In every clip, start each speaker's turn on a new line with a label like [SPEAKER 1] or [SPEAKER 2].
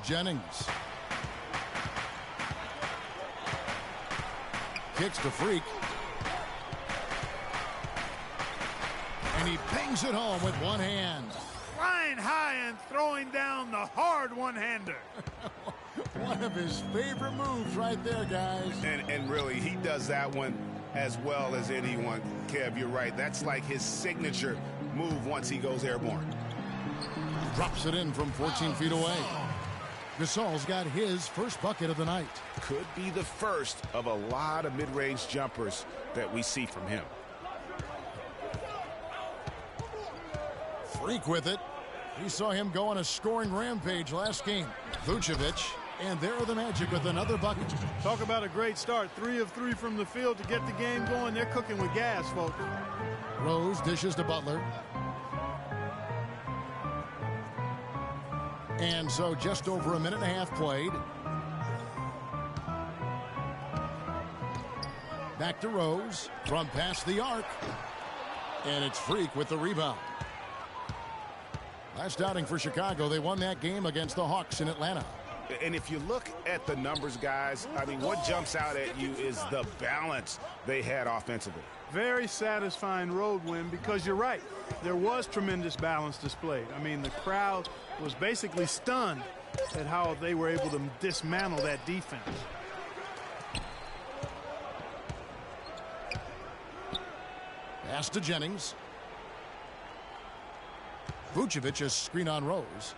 [SPEAKER 1] Jennings. Kicks to Freak. And he bangs it home with one hand.
[SPEAKER 2] Flying high and throwing down the hard one-hander.
[SPEAKER 1] One of his favorite moves right there, guys.
[SPEAKER 3] And really, he does that one as well as anyone. Kev, you're right. That's like his signature move once he goes airborne.
[SPEAKER 1] Drops it in from 14 feet away. Gasol's got his first bucket of the night.
[SPEAKER 3] Could be the first of a lot of mid-range jumpers that we see from him.
[SPEAKER 1] Freak with it. We saw him go on a scoring rampage last game. Vucevic, and there are the Magic with another bucket.
[SPEAKER 2] Talk about a great start. 3 of 3 from the field to get the game going. They're cooking with gas, folks.
[SPEAKER 1] Rose dishes to Butler. And so just over a minute and a half played. Back to Rose from past the arc. And it's Freak with the rebound. Last outing for Chicago, they won that game against the Hawks in Atlanta.
[SPEAKER 3] And if you look at the numbers, guys, I mean, what jumps out at you is the balance they had offensively.
[SPEAKER 2] Very satisfying road win because you're right. There was tremendous balance displayed. I mean, the crowd was basically stunned at how they were able to dismantle that defense.
[SPEAKER 1] Pass to Jennings. Vucevic a screen on Rose.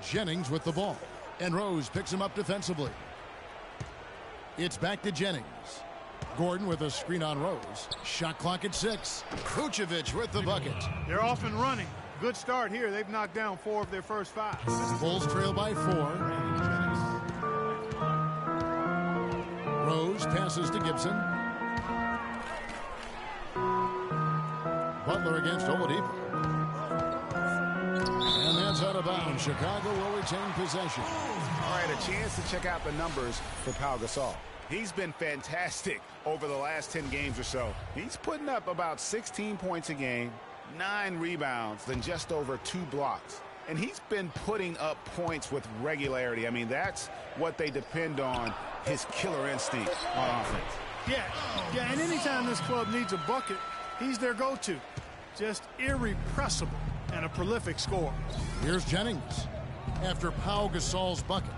[SPEAKER 1] Jennings with the ball. And Rose picks him up defensively. It's back to Jennings. Gordon with a screen on Rose. Shot clock at 6. Vucevic with the bucket.
[SPEAKER 2] They're off and running. Good start here. They've knocked down 4 of their first 5.
[SPEAKER 1] Bulls trail by 4. Rose passes to Gibson. Butler against Oladipo. And that's out of bounds. Chicago will retain possession.
[SPEAKER 3] All right, a chance to check out the numbers for Pau Gasol. He's been fantastic over the last 10 games or so. He's putting up about 16 points a game, 9 rebounds, then just over 2 blocks. And he's been putting up points with regularity. I mean, that's what they depend on, his killer instinct on offense.
[SPEAKER 2] Yeah, and anytime this club needs a bucket, he's their go-to. Just irrepressible and a prolific scorer.
[SPEAKER 1] Here's Jennings. After Pau Gasol's bucket,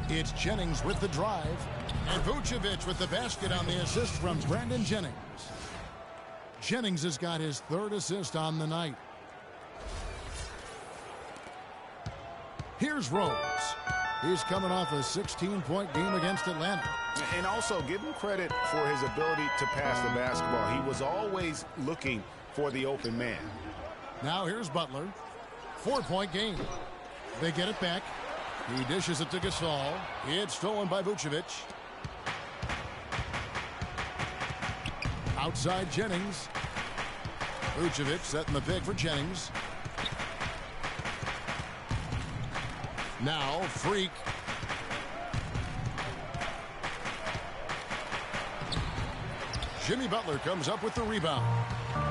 [SPEAKER 1] it's Jennings with the drive. And Vucevic with the basket on the assist from Brandon Jennings. Jennings has got his 3rd assist on the night. Here's Rose. He's coming off a 16-point game against Atlanta.
[SPEAKER 3] And also give him credit for his ability to pass the basketball. He was always looking for the open man.
[SPEAKER 1] Now here's Butler. 4-point game. They get it back. He dishes it to Gasol. It's stolen by Vucevic. Outside Jennings. Vucevic setting the pick for Jennings. Now Freak. Jimmy Butler comes up with the rebound.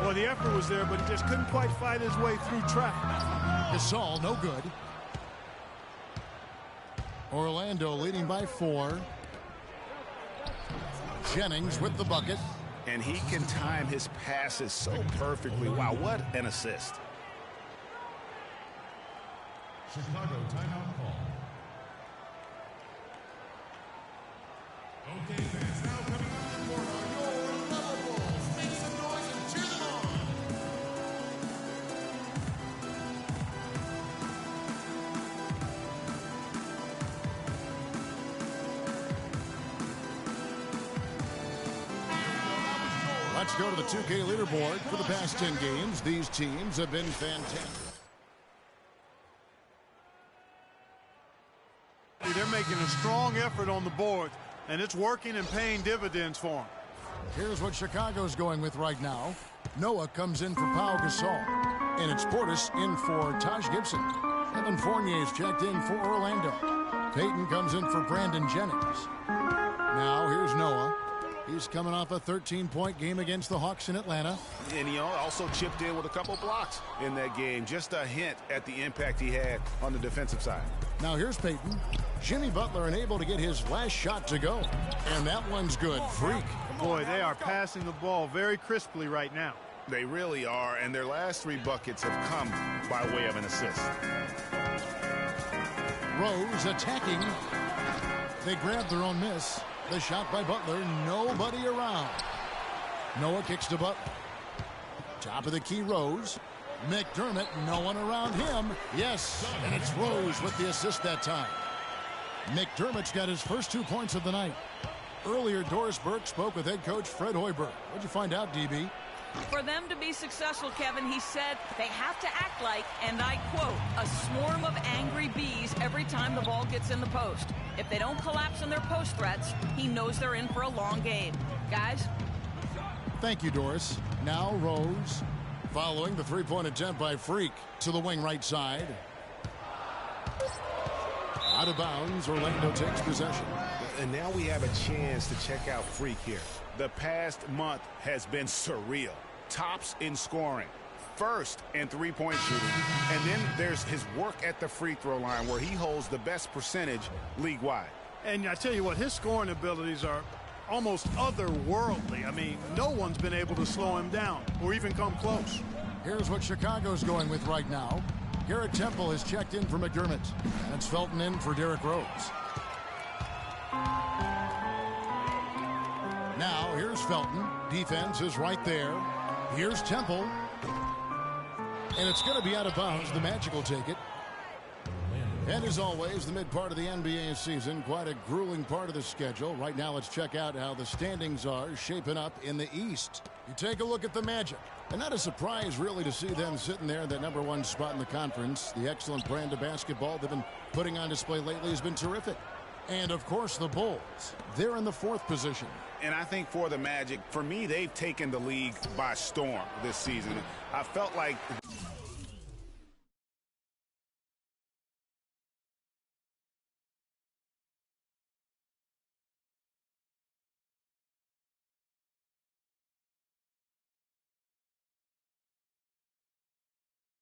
[SPEAKER 2] Well, the effort was there, but he just couldn't quite fight his way through traffic.
[SPEAKER 1] Gasol, no good. Orlando leading by 4. Jennings with the bucket.
[SPEAKER 3] And he can time his passes so perfectly. Wow, what an assist.
[SPEAKER 4] Chicago timeout call. Okay, fans, now coming up to the court are your Level Bulls. Make some noise and cheer them on.
[SPEAKER 1] Let's go to the 2K leaderboard. For the past 10 games, these teams have been fantastic.
[SPEAKER 2] They're making a strong effort on the board, and it's working and paying dividends for them.
[SPEAKER 1] Here's what Chicago's going with right now. Noah comes in for Pau Gasol. And it's Portis in for Taj Gibson. Evan Fournier's checked in for Orlando. Payton comes in for Brandon Jennings. Now here's Noah. He's coming off a 13-point game against the Hawks in Atlanta.
[SPEAKER 3] And he also chipped in with a couple blocks in that game. Just a hint at the impact he had on the defensive side.
[SPEAKER 1] Now here's Payton. Jimmy Butler unable to get his last shot to go. And that one's good. Freak.
[SPEAKER 2] Boy, they are passing the ball very crisply right now.
[SPEAKER 3] They really are, and their last 3 buckets have come by way of an assist.
[SPEAKER 1] Rose attacking. They grab their own miss. The shot by Butler. Nobody around. Noah kicks to Butler. Top of the key, Rose. McDermott, no one around him. Yes, and it's Rose with the assist that time. McDermott's got his first 2 points of the night. Earlier, Doris Burke spoke with head coach Fred Hoiberg. What'd you find out, DB?
[SPEAKER 5] For them to be successful, Kevin, he said they have to act like, and I quote, a swarm of angry bees every time the ball gets in the post. If they don't collapse in their post threats, he knows they're in for a long game. Guys?
[SPEAKER 1] Thank you, Doris. Now Rose, following the three-point attempt by Freak to the wing right side. Out of bounds, Orlando takes possession.
[SPEAKER 3] And now we have a chance to check out Freak here. The past month has been surreal. Tops in scoring, first in three-point shooting, and then there's his work at the free throw line where he holds the best percentage league-wide.
[SPEAKER 2] And I tell you what, his scoring abilities are almost otherworldly. I mean, no one's been able to slow him down or even come close.
[SPEAKER 1] Here's what Chicago's going with right now. Garrett Temple has checked in for McDermott. And it's Felton in for Derrick Rose. Now, here's Felton. Defense is right there. Here's Temple. And it's going to be out of bounds. The Magic will take it. And as always, the mid part of the NBA season, quite a grueling part of the schedule. Right now, let's check out how the standings are shaping up in the East. You take a look at the Magic. And not a surprise, really, to see them sitting there in that #1 spot in the conference. The excellent brand of basketball they've been putting on display lately has been terrific. And, of course, the Bulls. They're in the 4th position.
[SPEAKER 3] And I think for the Magic, for me, they've taken the league by storm this season. I felt like